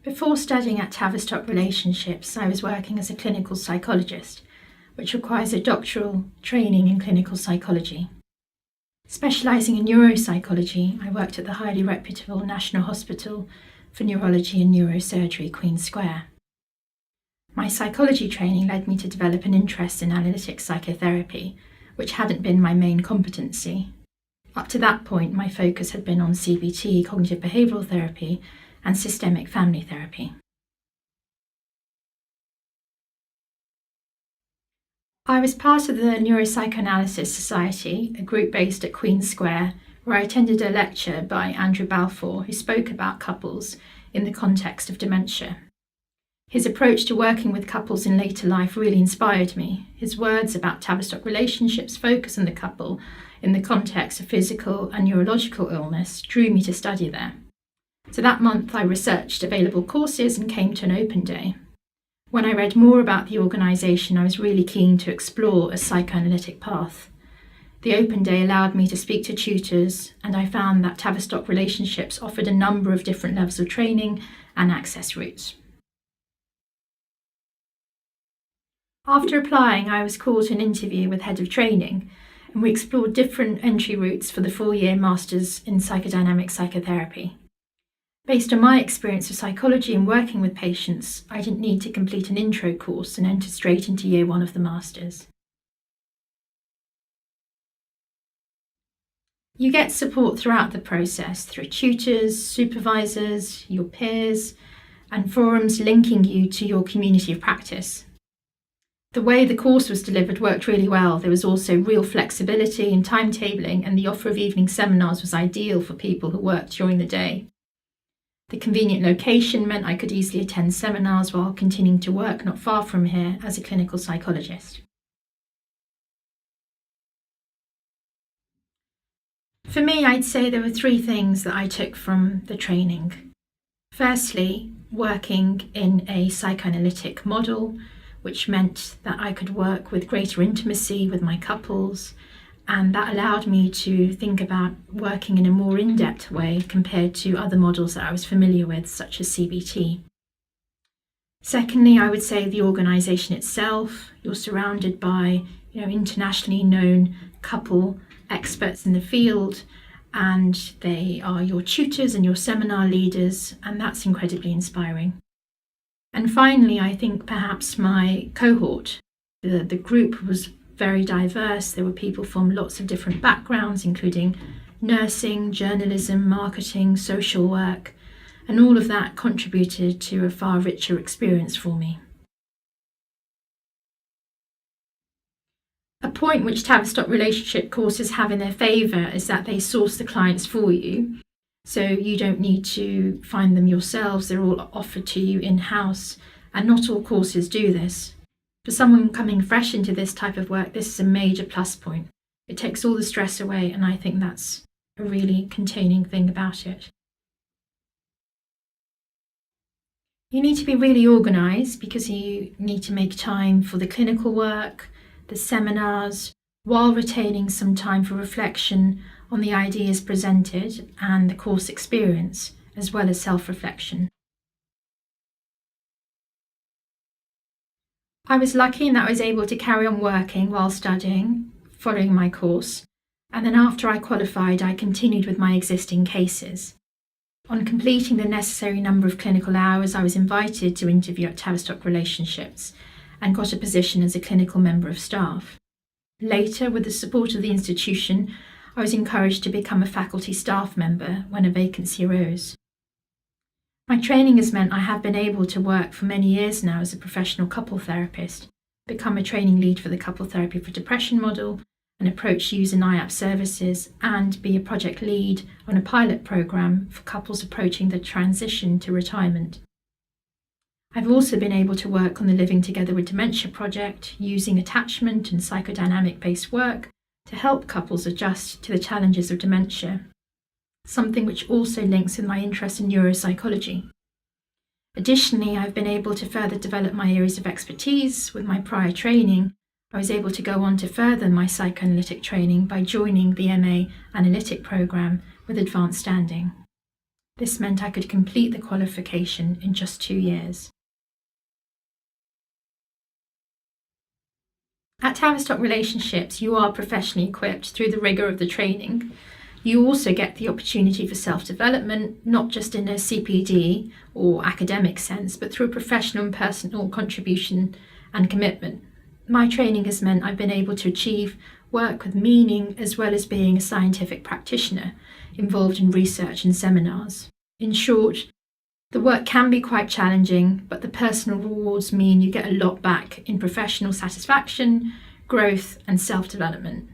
Before studying at Tavistock Relationships, I was working as a clinical psychologist, which requires a doctoral training in clinical psychology. Specialising in neuropsychology, I worked at the highly reputable National Hospital for Neurology and Neurosurgery, Queen Square. My psychology training led me to develop an interest in analytic psychotherapy, which hadn't been my main competency. Up to that point, my focus had been on CBT, cognitive behavioural therapy, and systemic family therapy. I was part of the Neuropsychoanalysis Society, a group based at Queen Square, where I attended a lecture by Andrew Balfour, who spoke about couples in the context of dementia. His approach to working with couples in later life really inspired me. His words about Tavistock Relationships' focus on the couple in the context of physical and neurological illness drew me to study there. So that month I researched available courses and came to an open day. When I read more about the organisation, I was really keen to explore a psychoanalytic path. The open day allowed me to speak to tutors, and I found that Tavistock Relationships offered a number of different levels of training and access routes. After applying, I was called to an interview with Head of Training, and we explored different entry routes for the 4-year Masters in Psychodynamic Psychotherapy. Based on my experience of psychology and working with patients, I didn't need to complete an intro course and enter straight into year 1 of the Masters. You get support throughout the process through tutors, supervisors, your peers, and forums linking you to your community of practice. The way the course was delivered worked really well. There was also real flexibility in timetabling, and the offer of evening seminars was ideal for people who worked during the day. The convenient location meant I could easily attend seminars while continuing to work not far from here as a clinical psychologist. For me, I'd say there were 3 things that I took from the training. Firstly, working in a psychoanalytic model, which meant that I could work with greater intimacy with my couples, and that allowed me to think about working in a more in-depth way compared to other models that I was familiar with, such as CBT. Secondly, I would say the organisation itself. You're surrounded by internationally known couple experts in the field, and they are your tutors and your seminar leaders, and that's incredibly inspiring. And finally, I think perhaps my cohort, the group was very diverse. There were people from lots of different backgrounds, including nursing, journalism, marketing, social work, and all of that contributed to a far richer experience for me. A point which Tavistock relationship courses have in their favour is that they source the clients for you, so you don't need to find them yourselves. They're all offered to you in-house, and not all courses do this. For someone coming fresh into this type of work, this is a major plus point. It takes all the stress away, and I think that's a really containing thing about it. You need to be really organised because you need to make time for the clinical work, the seminars, while retaining some time for reflection on the ideas presented and the course experience, as well as self-reflection. I was lucky in that I was able to carry on working while studying, following my course, and then after I qualified, I continued with my existing cases. On completing the necessary number of clinical hours, I was invited to interview at Tavistock Relationships and got a position as a clinical member of staff. Later, with the support of the institution, I was encouraged to become a faculty staff member when a vacancy arose. My training has meant I have been able to work for many years now as a professional couple therapist, become a training lead for the Couple Therapy for Depression model, and approach user NIAP services, and be a project lead on a pilot programme for couples approaching the transition to retirement. I've also been able to work on the Living Together with Dementia project, using attachment and psychodynamic-based work to help couples adjust to the challenges of dementia, something which also links with my interest in neuropsychology. Additionally, I've been able to further develop my areas of expertise with my prior training. I was able to go on to further my psychoanalytic training by joining the MA Analytic programme with advanced standing. This meant I could complete the qualification in just 2 years. At Tavistock Relationships, you are professionally equipped through the rigour of the training. You also get the opportunity for self-development, not just in a CPD or academic sense, but through a professional and personal contribution and commitment. My training has meant I've been able to achieve work with meaning as well as being a scientific practitioner involved in research and seminars. In short, the work can be quite challenging, but the personal rewards mean you get a lot back in professional satisfaction, growth, and self-development.